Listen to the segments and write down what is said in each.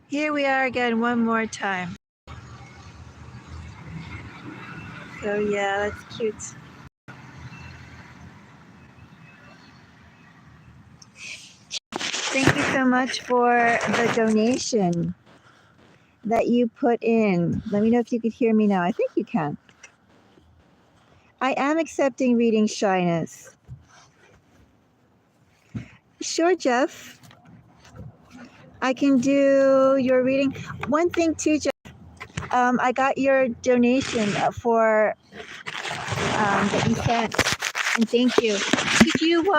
Here we are again one more time. So yeah, that's cute. Thank you so much for the donation that you put in. Let me know if you could hear me now. I think you can. I am accepting reading shyness. Sure, Jeff. I can do your reading. One thing too, Jeff. I got your donation for that you sent, and thank you. Could you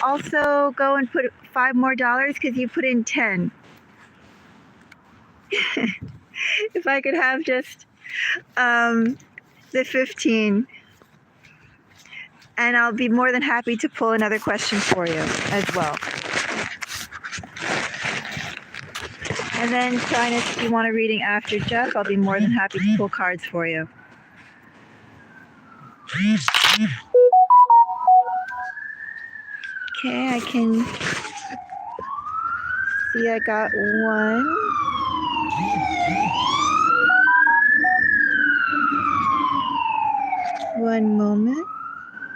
also go and put $5 more because you put in 10? If I could have just the 15, and I'll be more than happy to pull another question for you as well. And then, Shyness, if you want a reading after Jeff, I'll be more than happy to pull cards for you. Okay, I can see I got one. One moment.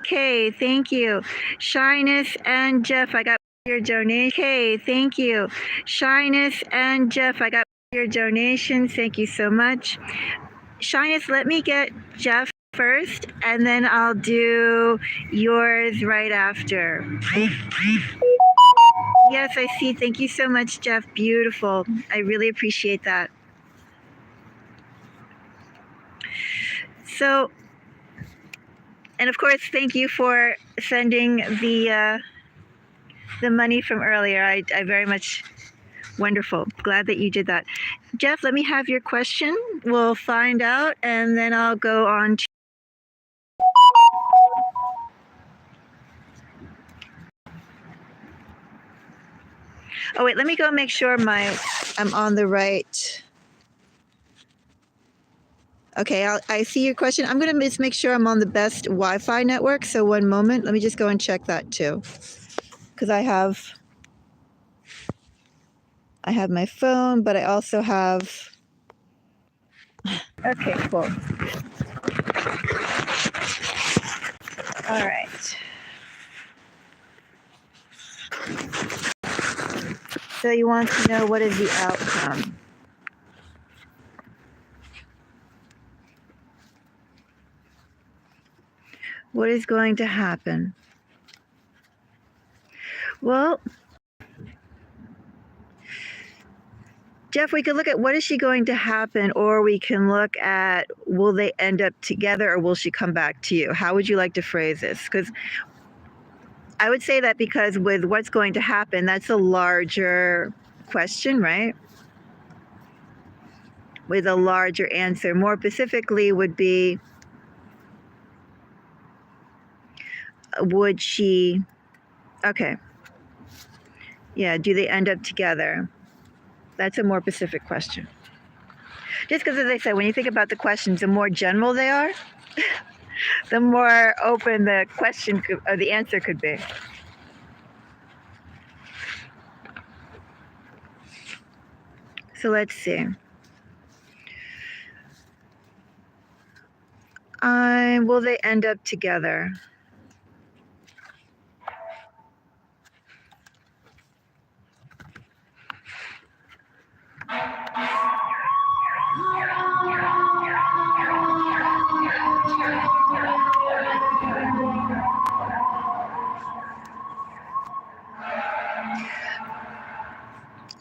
Okay, thank you. Shyness and Jeff, I got your donation. Okay, thank you. Shyness and Jeff, I got your donations. Thank you so much. Shyness, let me get Jeff first, and then I'll do yours right after. Yes, I see. Thank you so much, Jeff. Beautiful. I really appreciate that. So, and of course, thank you for sending the money from earlier. I very much, wonderful. Glad that you did that. Jeff, let me have your question. We'll find out, and then I'll go on to. Oh wait, let me go make sure I'm on the right. Okay, I see your question. I'm gonna just make sure I'm on the best Wi-Fi network. So one moment, let me just go and check that too, because I have my phone, but I also have. Okay, cool. All right. So you want to know what is the outcome? What is going to happen? Well, Jeff, we could look at what is she going to happen, or we can look at will they end up together, or will she come back to you? How would you like to phrase this? Because I would say that because with what's going to happen, that's a larger question, right? With a larger answer. More specifically would be, would she, okay. Yeah, do they end up together? That's a more specific question. Just because, as I said, when you think about the questions, the more general they are, the more open the question or the answer could be. So let's see. Will they end up together?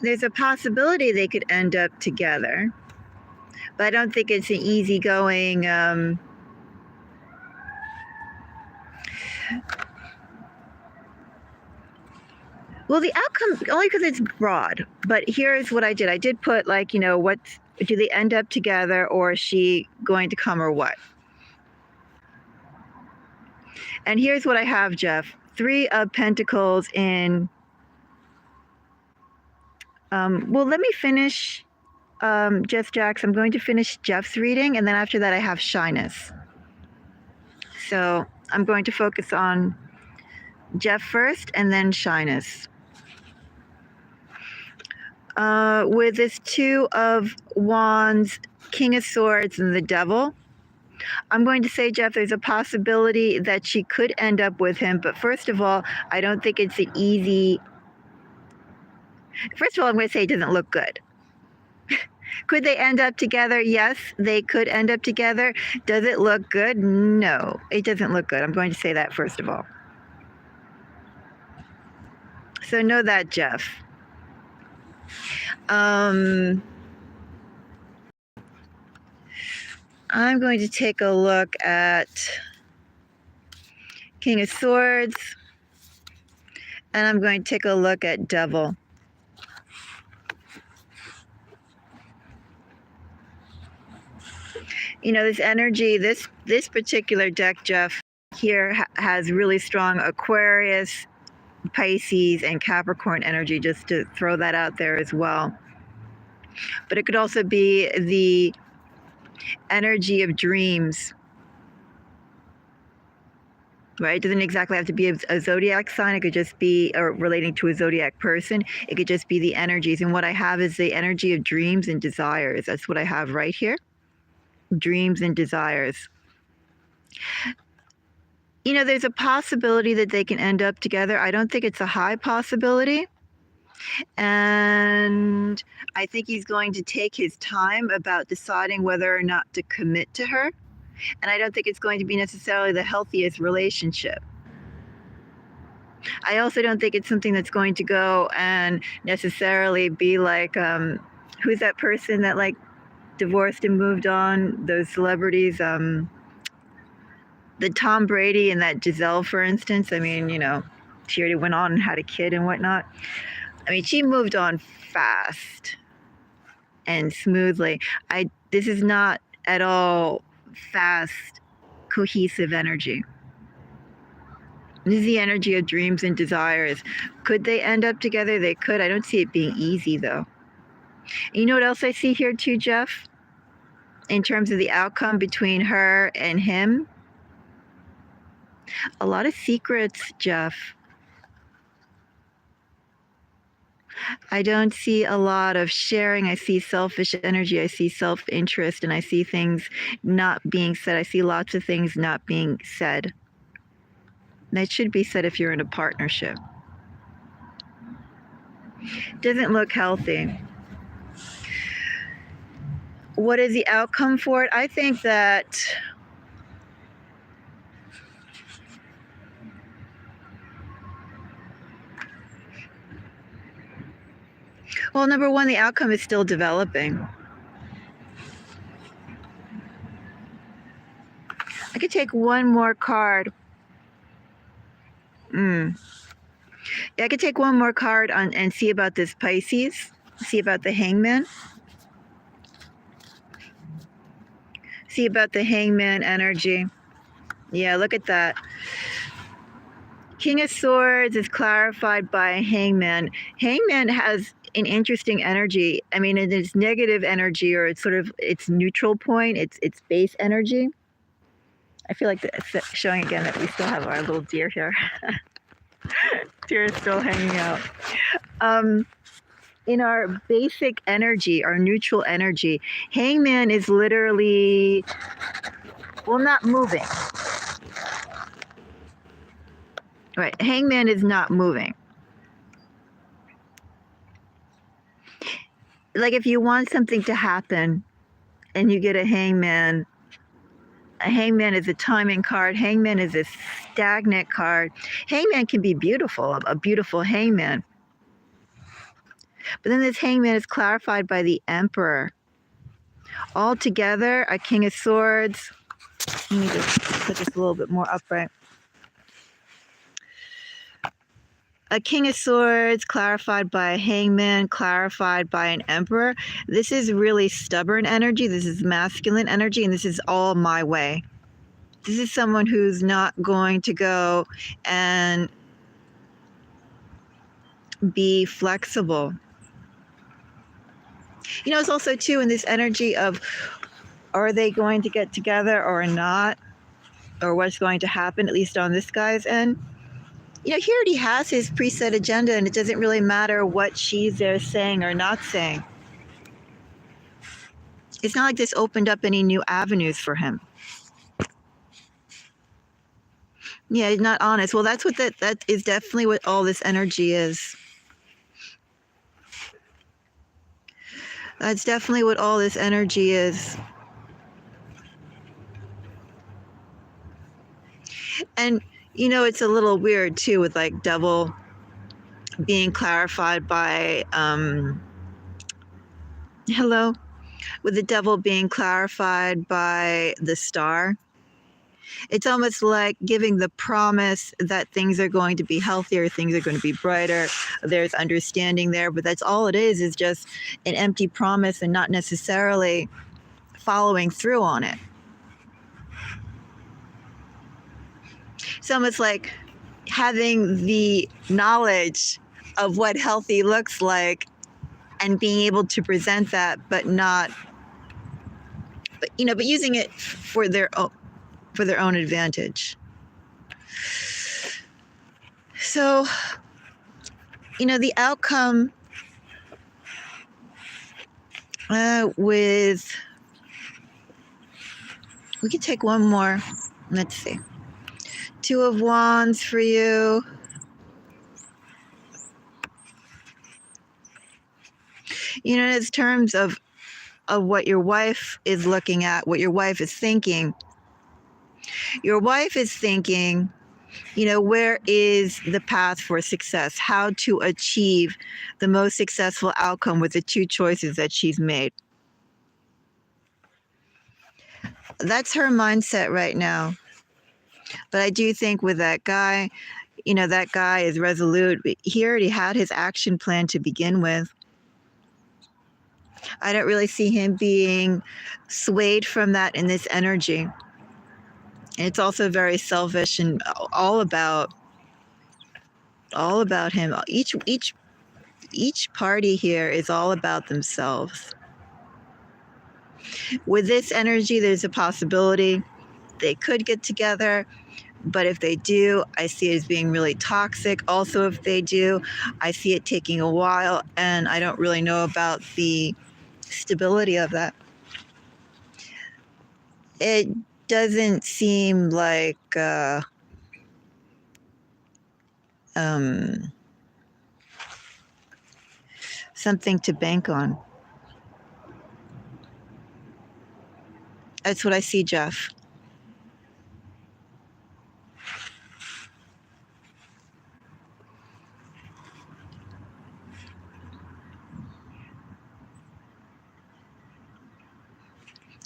There's a possibility they could end up together, but I don't think it's an easygoing. Well, the outcome, only because it's broad, but here's what I did. I did put, like, what do they end up together, or is she going to come, or what? And here's what I have, Jeff. 3 of Pentacles in. Well, let me finish Jeff Jax. I'm going to finish Jeff's reading, and then after that I have Shyness. So I'm going to focus on Jeff first, and then Shyness. with this Two of Wands, King of Swords, and the Devil. I'm going to say, Jeff, there's a possibility that she could end up with him. But first of all, I don't think it's an easy. First of all, I'm going to say it doesn't look good. Could they end up together? Yes, they could end up together. Does it look good? No, it doesn't look good. I'm going to say that first of all. So know that, Jeff. I'm going to take a look at King of Swords, and I'm going to take a look at Devil. You know, this energy, this particular deck, Jeff, here has really strong Aquarius, Pisces, and Capricorn energy, just to throw that out there as well. But it could also be the energy of dreams, right? It doesn't exactly have to be a zodiac sign. It could just be relating to a zodiac person. It could just be the energies. And what I have is the energy of dreams and desires. That's what I have right here. Dreams and desires. You know, there's a possibility that they can end up together. I don't think it's a high possibility. And I think he's going to take his time about deciding whether or not to commit to her. And I don't think it's going to be necessarily the healthiest relationship. I also don't think it's something that's going to go and necessarily be like, who's that person that like divorced and moved on? Those celebrities, the Tom Brady and that Giselle, for instance. I mean, you know, she already went on and had a kid and whatnot. I mean, she moved on fast and smoothly. This is not at all fast, cohesive energy. This is the energy of dreams and desires. Could they end up together? They could. I don't see it being easy, though. And you know what else I see here, too, Jeff? In terms of the outcome between her and him? A lot of secrets, Jeff. I don't see a lot of sharing. I see selfish energy. I see self-interest, and I see things not being said. I see lots of things not being said. That should be said if you're in a partnership. Doesn't look healthy. What is the outcome for it? I think that well, number one, the outcome is still developing. I could take one more card. Yeah, I could take one more card and see about this Pisces. See about the Hangman. See about the Hangman energy. Yeah, look at that. King of Swords is clarified by Hangman. Hangman has an interesting energy. I mean, it is negative energy, or it's sort of its neutral point. It's base energy. I feel like it's showing again that we still have our little deer here. Deer is still hanging out. In our basic energy, our neutral energy, Hangman is literally, well, not moving. Right, Hangman is not moving. Like if you want something to happen and you get a Hangman is a timing card. Hangman is a stagnant card. Hangman can be beautiful, a beautiful Hangman. But then this Hangman is clarified by the Emperor. All together, a King of Swords. Let me just put this a little bit more upright. A King of Swords clarified by a Hangman, clarified by an Emperor. This is really stubborn energy. This is masculine energy, and this is all my way. This is someone who's not going to go and be flexible. You know, it's also, too, in this energy of, are they going to get together or not? Or what's going to happen, at least on this guy's end? he already has his preset agenda, and it doesn't really matter what she's there saying or not saying. It's not like this opened up any new avenues for him. Yeah, he's not honest. Well, that's what that is definitely what all this energy is. That's definitely what all this energy is. And, it's a little weird, too, with, like, devil being clarified by, hello? With the devil being clarified by the star. It's almost like giving the promise that things are going to be healthier, things are going to be brighter, there's understanding there, but that's all it is just an empty promise and not necessarily following through on it. It's almost like having the knowledge of what healthy looks like and being able to present that, but using it for their own advantage. So, the outcome we can take one more. Let's see. 2 of Wands for you. In terms of what your wife is looking at, what your wife is thinking. Your wife is thinking, where is the path for success? How to achieve the most successful outcome with the 2 choices that she's made. That's her mindset right now. But I do think with that guy, that guy is resolute. He already had his action plan to begin with. I don't really see him being swayed from that in this energy. And it's also very selfish and all about him. Each party here is all about themselves. With this energy, there's a possibility they could get together, but if they do, I see it as being really toxic. Also, if they do, I see it taking a while, and I don't really know about the stability of that. It doesn't seem like something to bank on. That's what I see, Jeff.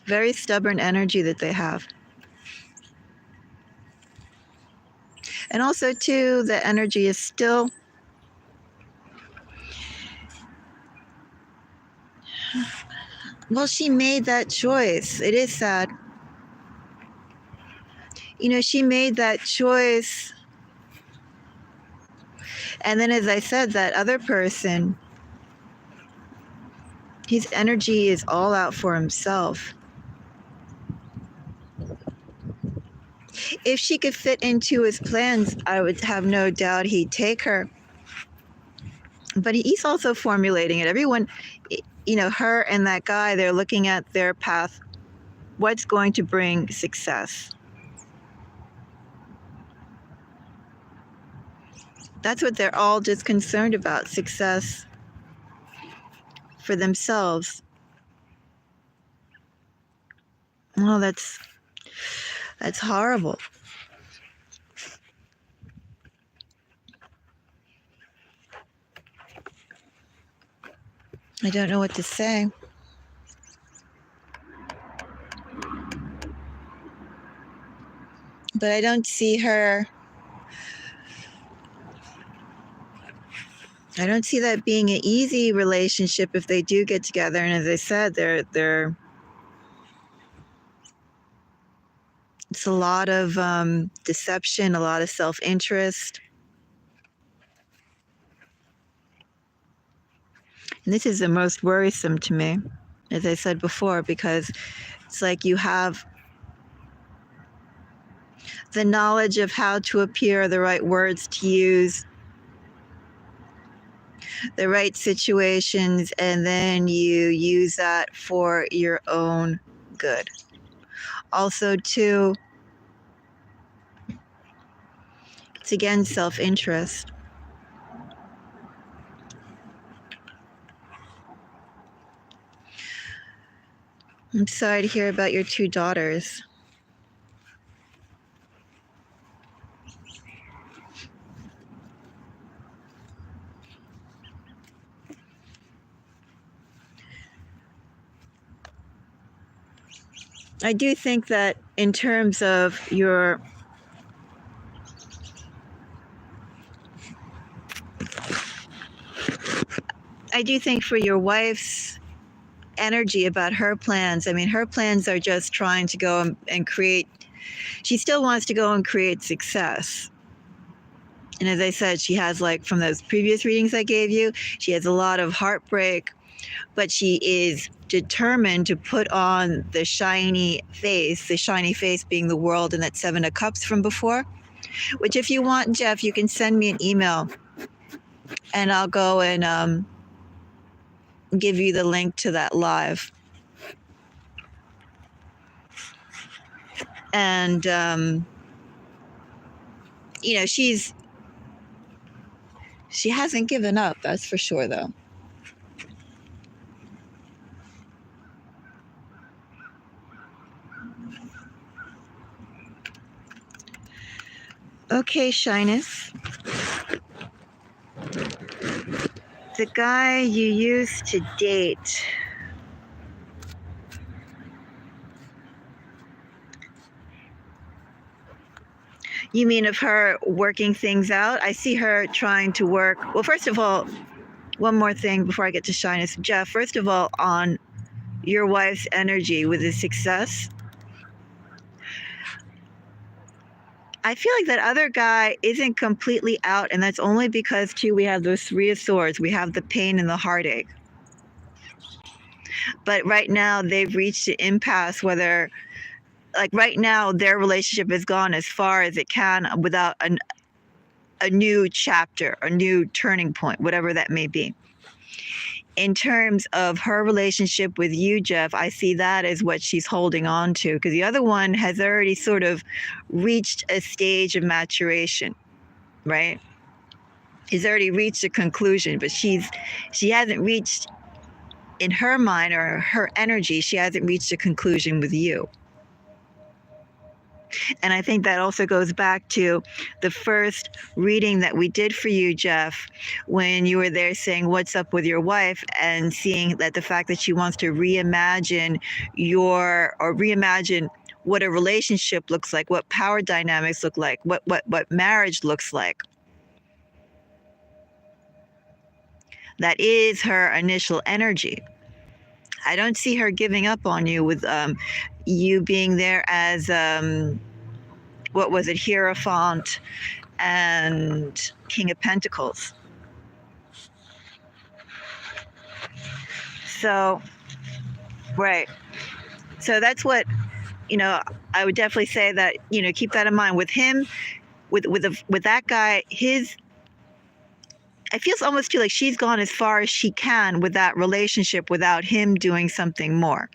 Very stubborn energy that they have. And also, too, the energy is still well, she made that choice. It is sad. She made that choice. And then, as I said, that other person, his energy is all out for himself. If she could fit into his plans, I would have no doubt he'd take her. But he's also formulating it. Everyone, her and that guy, they're looking at their path. What's going to bring success? That's what they're all just concerned about, success for themselves. Oh, that's horrible. I don't know what to say. But I don't see her. I don't see that being an easy relationship if they do get together. And as I said, they're it's a lot of deception, a lot of self-interest. And this is the most worrisome to me, as I said before, because it's like you have The knowledge of how to appear, the right words to use, the right situations, and then you use that for your own good. Also, too, it's again self-interest. I'm sorry to hear about your 2 daughters. I do think that in terms of your I do think for your wife's energy about her plans, I mean, her plans are just trying to go and create, she still wants to go and create success. And as I said, she has, like, from those previous readings I gave you, she has a lot of heartbreak, but she is determined to put on the shiny face being the world and that 7 of Cups from before, which if you want, Jeff, you can send me an email and I'll go and give you the link to that live. And, you know, she hasn't given up, that's for sure, though. Okay, Shyness. The guy you used to date. You mean of her working things out? I see her trying to work. Well, first of all, one more thing before I get to Shyness. Jeff, first of all, on your wife's energy with the success, I feel like that other guy isn't completely out, and that's only because, too, we have those 3 of Swords. We have the pain and the heartache. But right now, they've reached an impasse, whether, like, right now, their relationship has gone as far as it can without a new chapter, a new turning point, whatever that may be. In terms of her relationship with you, Jeff, I see that as what she's holding on to, because the other one has already sort of reached a stage of maturation, right? He's already reached a conclusion, but she hasn't reached, in her mind or her energy, she hasn't reached a conclusion with you. And I think that also goes back to the first reading that we did for you, Jeff, when you were there saying, what's up with your wife, and seeing that the fact that she wants to reimagine reimagine what a relationship looks like, what power dynamics look like, what marriage looks like. That is her initial energy. I don't see her giving up on you with you being there as, what was it, Hierophant and King of Pentacles. So, right. So that's what, I would definitely say that, keep that in mind with him, with that guy, it feels almost too like she's gone as far as she can with that relationship without him doing something more.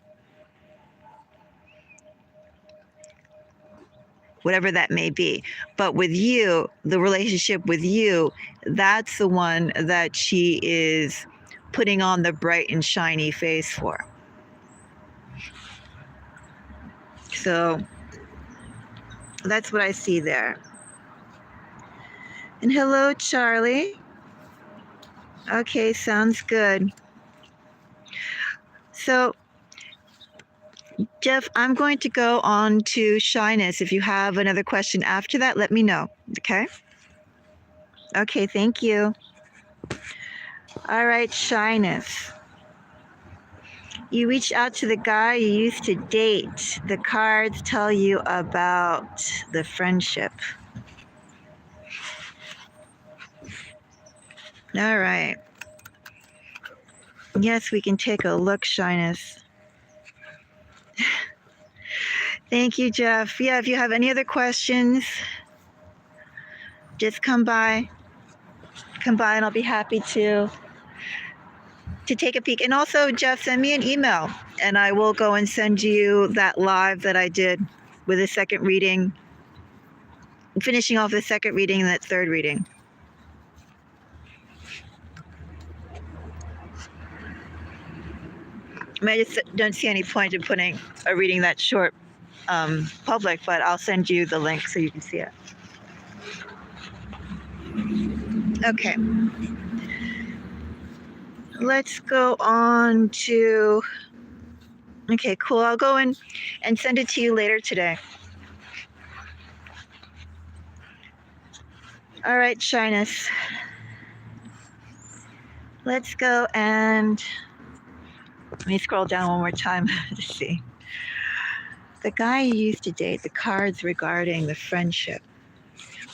Whatever that may be. But with you, the relationship with you, that's the one that she is putting on the bright and shiny face for. So that's what I see there. And hello, Charlie. Okay, sounds good. So, Jeff, I'm going to go on to Shyness. If you have another question after that, let me know, okay? Okay, thank you. All right, Shyness. You reached out to the guy you used to date. The cards tell you about the friendship. All right. Yes, we can take a look, Shyness. Thank you, Jeff. Yeah, if you have any other questions, just come by. Come by and I'll be happy to take a peek. And also, Jeff, send me an email and I will go and send you that live that I did with the second reading, finishing off the second reading and that third reading. I mean, I just don't see any point in putting a reading that short public, but I'll send you the link so you can see it. Okay. Let's go on to, okay, cool. I'll go in and send it to you later today. All right, Shyness. Let's go and let me scroll down one more time to see. The guy you used to date, the cards regarding the friendship.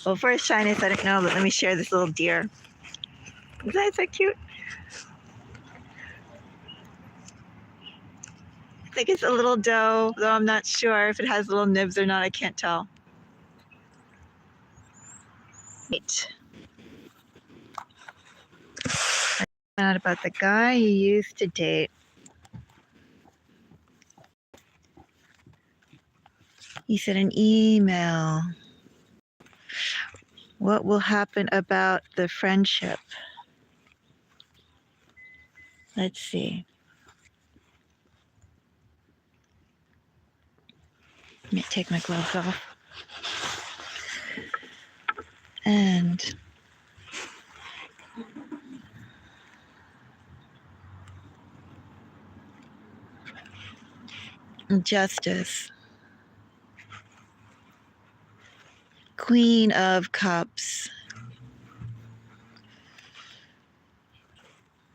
Well, first, Shyness, I don't know, but let me share this little deer. Isn't that so cute? I think it's a little doe, though I'm not sure if it has little nibs or not. I can't tell. Wait. I found out about the guy you used to date. He sent an email. What will happen about the friendship? Let's see. Let me take my gloves off. And Justice. Queen of Cups.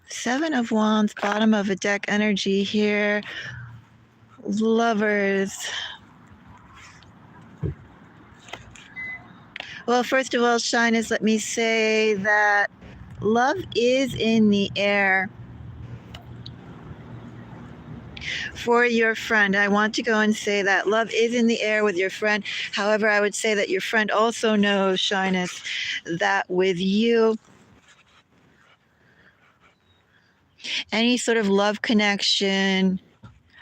Seven of Wands, bottom of a deck energy here. Lovers. Well, first of all, Shyness, let me say that love is in the air for your friend. I want to go and say that love is in the air with your friend. However, I would say that your friend also knows, Shyness, that with you, any sort of love connection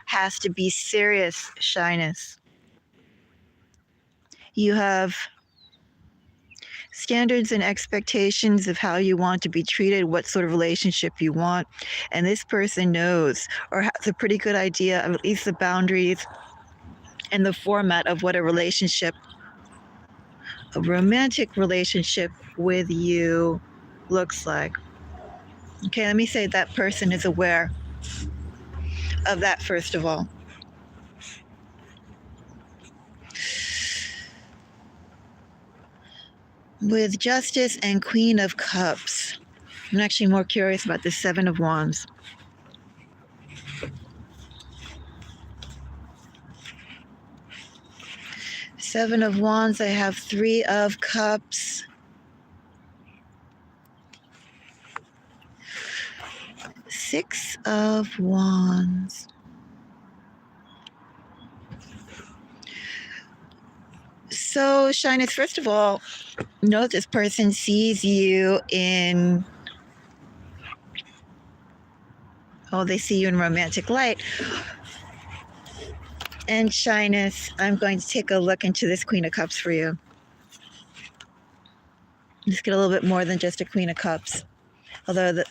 has to be serious, Shyness. You have standards and expectations of how you want to be treated, what sort of relationship you want. And this person knows or has a pretty good idea of at least the boundaries and the format of what a relationship, a romantic relationship with you looks like. Okay, let me say that person is aware of that first of all. With Justice and Queen of Cups, I'm actually more curious about the Seven of Wands. Seven of Wands, I have Three of Cups. Six of Wands. So, Shyness, first of all, know this person sees you in, they see you in romantic light. And Shyness, I'm going to take a look into this Queen of Cups for you. Let's get a little bit more than just a Queen of Cups. Although the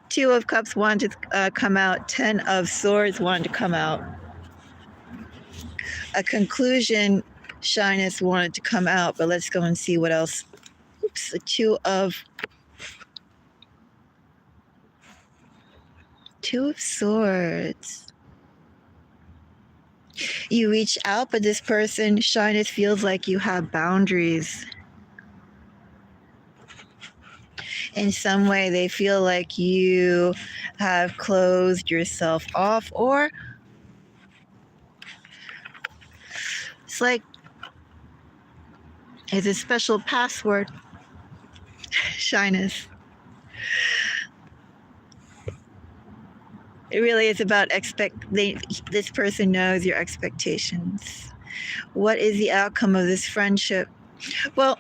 Two of Cups wanted to come out, Ten of Swords wanted to come out. A conclusion, Shyness, wanted to come out, but let's go and see what else. Oops, the Two of Swords. You reach out, but this person, Shyness, feels like you have boundaries. In some way, they feel like you have closed yourself off, or it's like it's a special password, Shyness. It really is about this person knows your expectations. What is the outcome of this friendship? Well,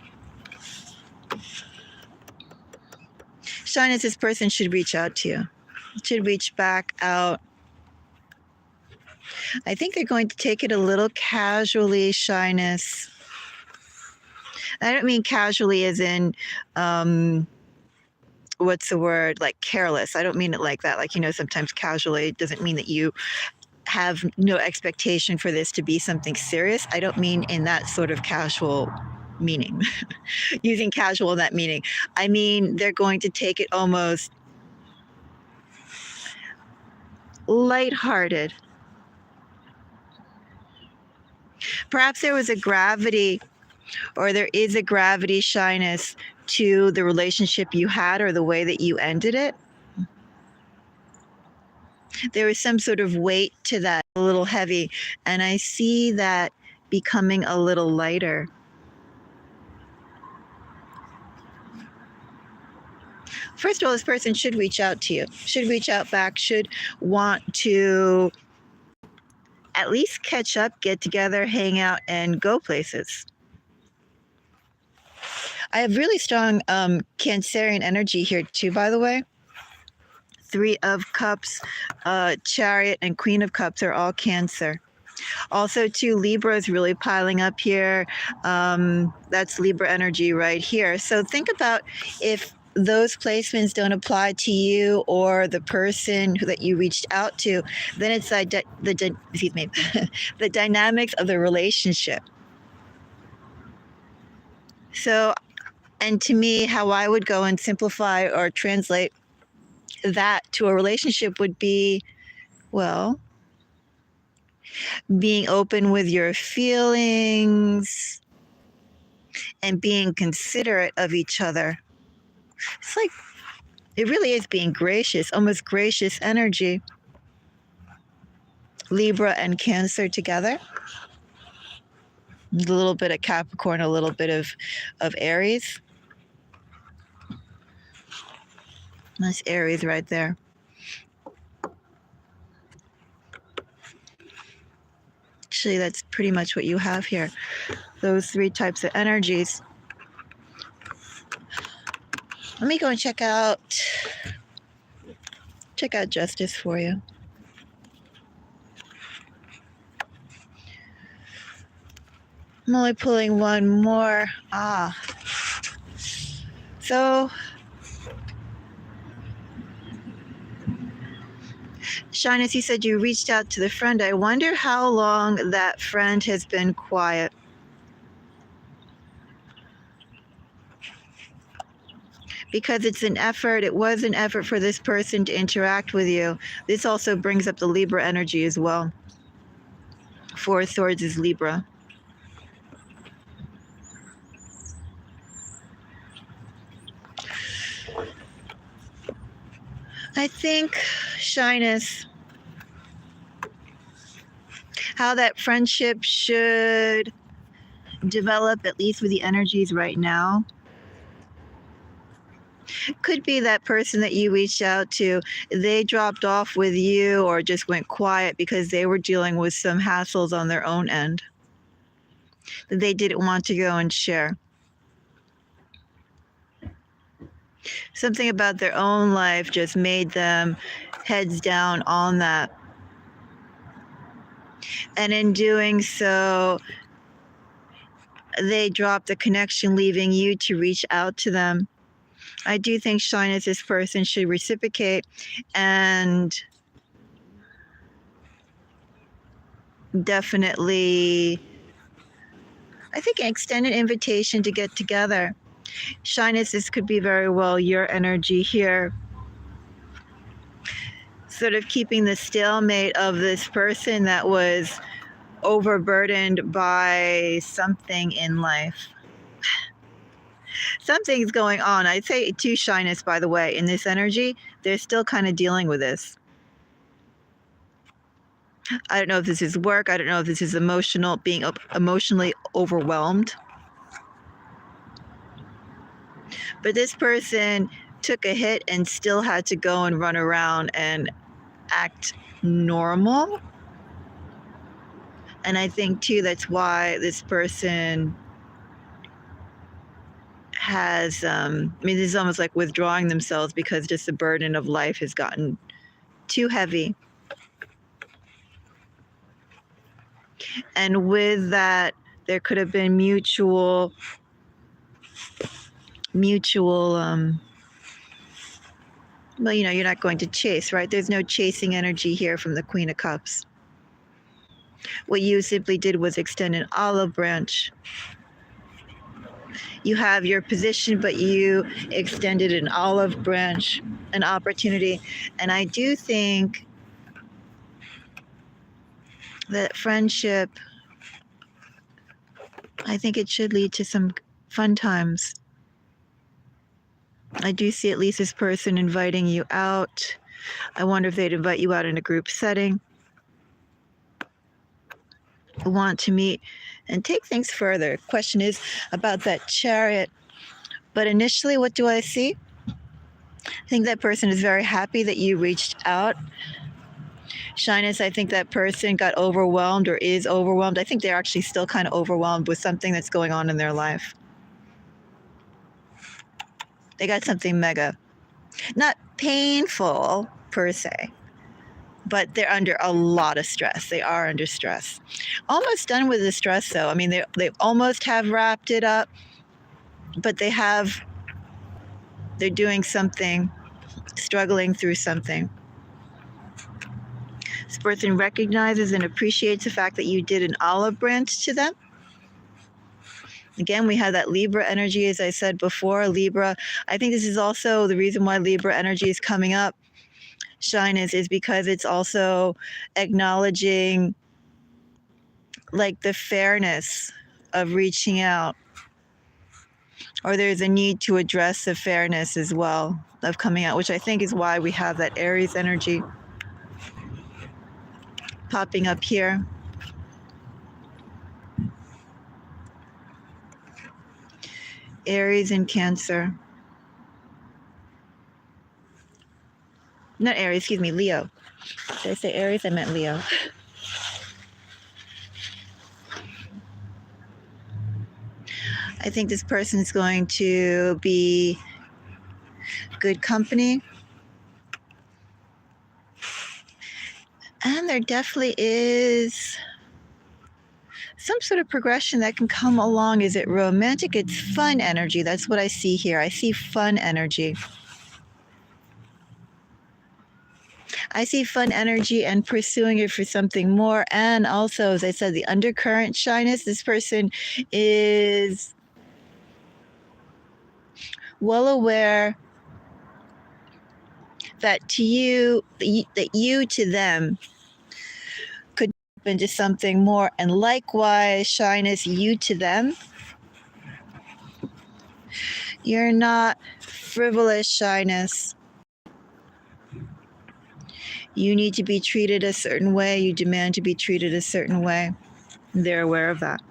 Shyness, this person should reach out to you. Should reach back out. I think they're going to take it a little casually, Shyness. I don't mean casually as in, what's the word? Like careless. I don't mean it like that. Like, sometimes casually doesn't mean that you have no expectation for this to be something serious. I don't mean in that sort of casual meaning, using casual in that meaning. I mean, they're going to take it almost lighthearted. Perhaps there was a gravity, or there is a gravity, Shyness, to the relationship you had or the way that you ended it. There was some sort of weight to that, a little heavy, and I see that becoming a little lighter. First of all, this person should reach out to you, should reach out back, should want to at least catch up, get together, hang out, and go places. I have really strong Cancerian energy here too, by the way. 3 of Cups, Chariot, and Queen of Cups are all Cancer. Also, too, Libra is really piling up here. That's Libra energy right here. So think about if those placements don't apply to you or the person that you reached out to, then it's the dynamics of the relationship. So, and to me, how I would go and simplify or translate that to a relationship would be, well, being open with your feelings and being considerate of each other. It's like, it really is being gracious, almost gracious energy. Libra and Cancer together. A little bit of Capricorn, a little bit of Aries. Nice Aries right there. Actually, that's pretty much what you have here. Those 3 types of energies. Let me go and check out Justice for you. I'm only pulling one more. So, Shyness, you said you reached out to the friend. I wonder how long that friend has been quiet. Because it's an effort, it was an effort for this person to interact with you. This also brings up the Libra energy as well. 4 of Swords is Libra. I think, Shyness, how that friendship should develop, at least with the energies right now, could be that person that you reached out to, they dropped off with you or just went quiet because they were dealing with some hassles on their own end that they didn't want to go and share. Something about their own life just made them heads down on that. And in doing so, they dropped the connection, leaving you to reach out to them. I do think, Shyness, this person should reciprocate and definitely, I think, extend an invitation to get together. Shyness, this could be very well your energy here. Sort of keeping the stalemate of this person that was overburdened by something in life. Something's going on. I'd say too, Shyness, by the way, in this energy, they're still kind of dealing with this. I don't know if this is work. I don't know if this is being emotionally overwhelmed. But this person took a hit and still had to go and run around and act normal. And I think too that's why this person has this is almost like withdrawing themselves, because just the burden of life has gotten too heavy. And with that, there could have been mutual well, you're not going to chase, right? There's no chasing energy here from the Queen of Cups. What you simply did was extend an olive branch. You have your position, but you extended an olive branch, an opportunity. And I do think that friendship, I think it should lead to some fun times. I do see at least this person inviting you out. I wonder if they'd invite you out in a group setting. Want to meet and take things further. Question is about that Chariot. But initially, what do I see? I think that person is very happy that you reached out. Shyness, I think that person got overwhelmed or is overwhelmed. I think they're actually still kind of overwhelmed with something that's going on in their life. They got something mega, not painful per se, but they're under a lot of stress. They are under stress. Almost done with the stress, though. I mean, they almost have wrapped it up, but they're doing something, struggling through something. This person recognizes and appreciates the fact that you did an olive branch to them. Again, we have that Libra energy, as I said before. Libra, I think this is also the reason why Libra energy is coming up. Shyness is because it's also acknowledging like the fairness of reaching out, or there's a need to address the fairness as well of coming out, which I think is why we have that Aries energy popping up here. Aries and Cancer. Not Aries, excuse me, Leo. Did I say Aries? I meant Leo. I think this person is going to be good company. And there definitely is some sort of progression that can come along. Is it romantic? It's fun energy. That's what I see here. I see fun energy. I see fun energy and pursuing it for something more. And also, as I said, the undercurrent Shyness, this person is well aware that to you, that you to them could happen to something more. And likewise, Shyness, you to them. You're not frivolous, Shyness. You need to be treated a certain way. You demand to be treated a certain way. They're aware of that.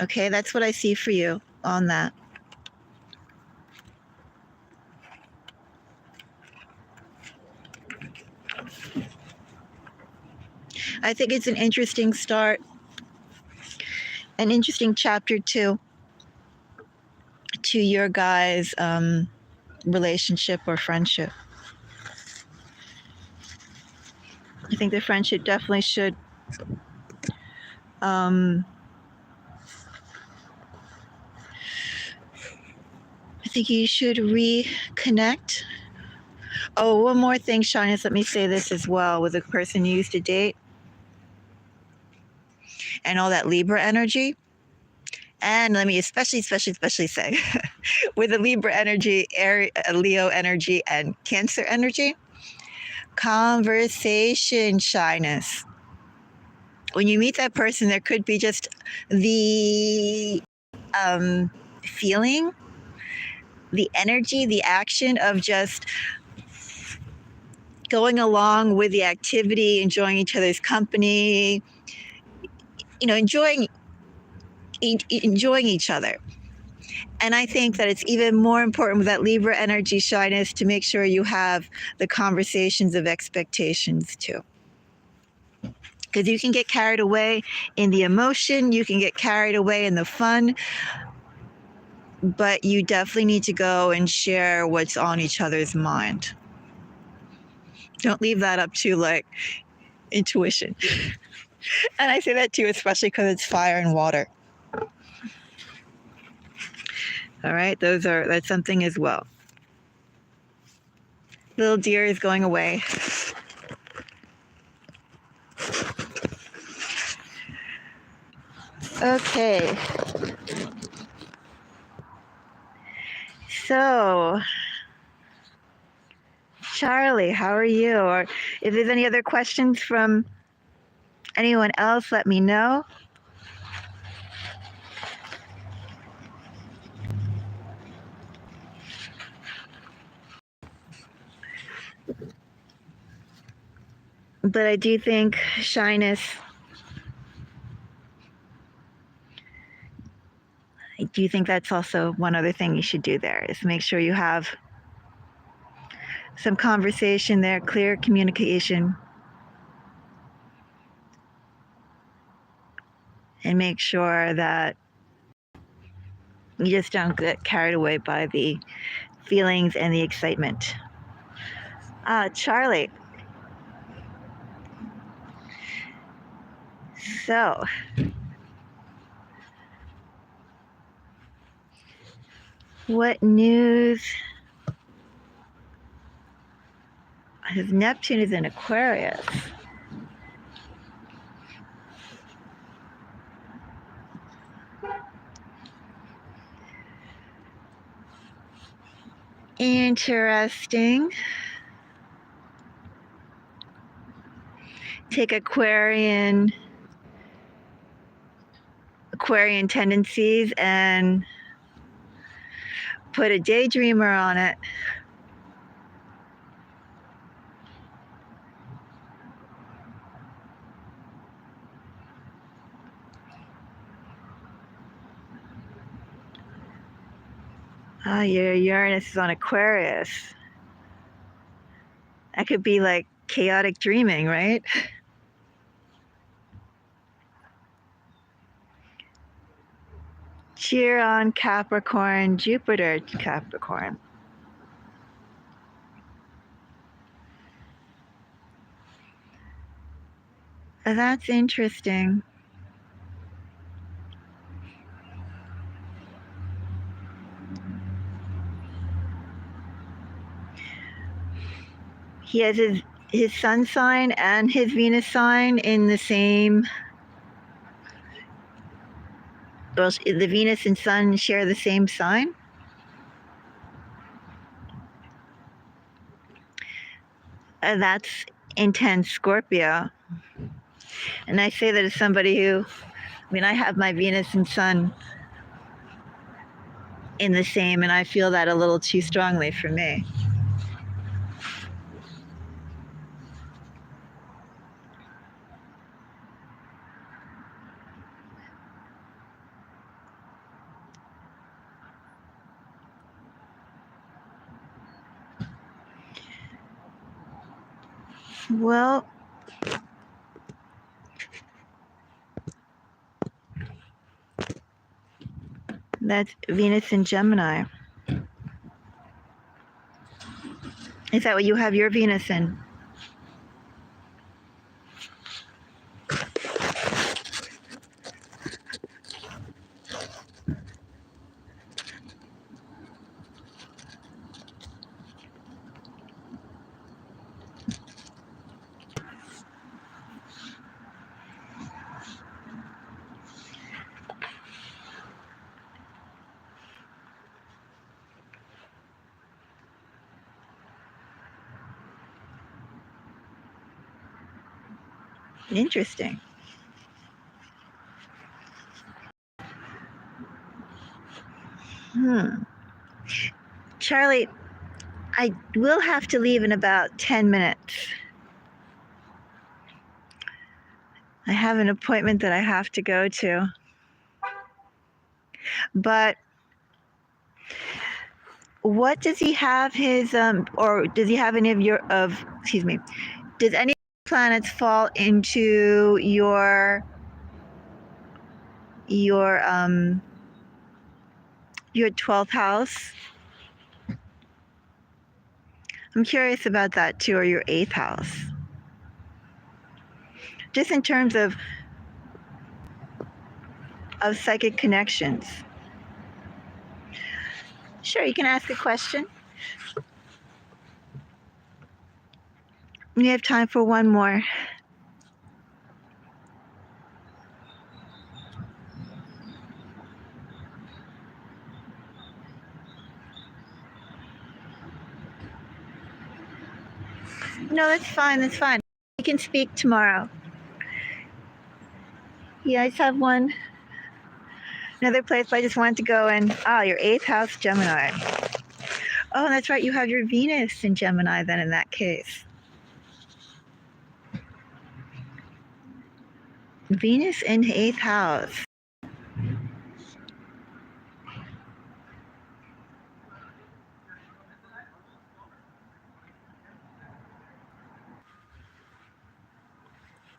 Okay, that's what I see for you on that. I think it's an interesting start, an interesting chapter too, to your guys' relationship or friendship. I think the friendship definitely should I think you should reconnect. Oh, one more thing, Shyness, let me say this as well, with the person you used to date and all that Libra energy. And let me especially say, with the Libra energy, Leo energy, and Cancer energy, conversation, Shyness. When you meet that person, there could be just the feeling, the energy, the action of just going along with the activity, enjoying each other's company, enjoying each other. And I think that it's even more important with that Libra energy shyness to make sure you have the conversations of expectations too. Because you can get carried away in the emotion, you can get carried away in the fun, but you definitely need to go and share what's on each other's mind. Don't leave that up to like intuition. And I say that too, especially because it's fire and water. All right, that's something as well. Little deer is going away. Okay. So, Charlie, how are you? Or if there's any other questions from anyone else, let me know. But I do think shyness, I do think that's also one other thing you should do there is make sure you have some conversation there, clear communication, and make sure that you just don't get carried away by the feelings and the excitement. Charlie. So, what news? Because Neptune is in Aquarius. Interesting. Take Aquarian tendencies and put a daydreamer on it. Your Uranus is on Aquarius. That could be like chaotic dreaming, right? Chiron, Capricorn, Jupiter, Capricorn. That's interesting. He has his sun sign and his Venus sign in the same. Well, the Venus and Sun share the same sign. That's intense Scorpio. And I say that as somebody who, I have my Venus and Sun in the same, and I feel that a little too strongly for me. Well, that's Venus in Gemini. Is that what you have your Venus in? Interesting. Charlie, I will have to leave in about 10 minutes. I have an appointment that I have to go to. But What does he have his or does he have any of your excuse me, does any planets fall into your 12th house? I'm curious about that too, or your 8th house. Just in terms of psychic connections. Sure, you can ask a question. We have time for one more. No, that's fine. That's fine. You can speak tomorrow. Yeah, I just have another place I just wanted to go in. Your 8th house, Gemini. Oh, that's right. You have your Venus in Gemini then in that case. Venus in 8th house.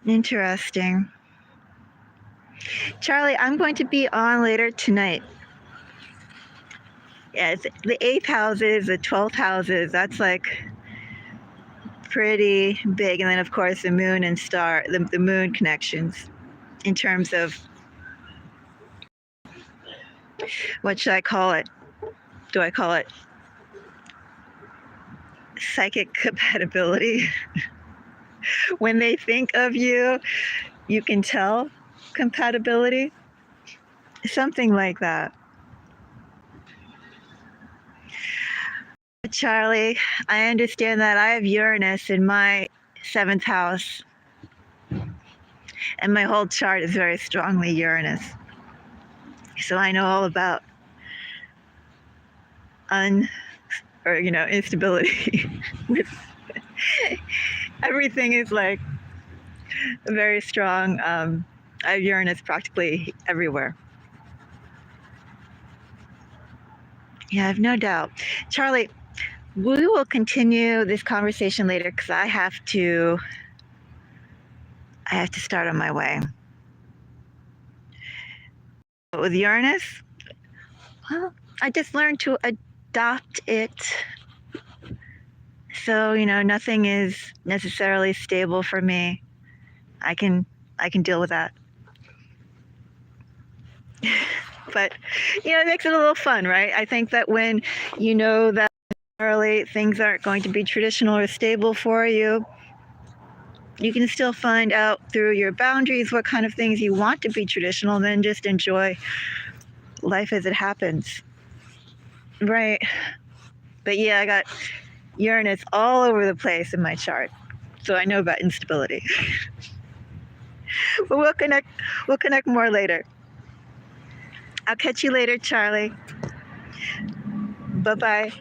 Interesting. Charlie, I'm going to be on later tonight. Yeah, it's the 8th houses, the 12th houses. That's like pretty big. And then, of course, the moon and star, the moon connections in terms of what should I call it? Do I call it psychic compatibility? When they think of you, you can tell compatibility. Something like that. Charlie, I understand that I have Uranus in my 7th house. And my whole chart is very strongly Uranus. So I know all about instability. Everything is like very strong. I have Uranus practically everywhere. Yeah, I have no doubt. Charlie, we will continue this conversation later because I have to start on my way. But with Uranus, well, I just learned to adopt it. So, nothing is necessarily stable for me. I can deal with that. But, it makes it a little fun, right? I think that when you know that early things aren't going to be traditional or stable for you, you can still find out through your boundaries what kind of things you want to be traditional and then just enjoy life as it happens. Right. But yeah, I got Uranus all over the place in my chart. So I know about instability. But we'll connect more later. I'll catch you later, Charlie. Bye-bye.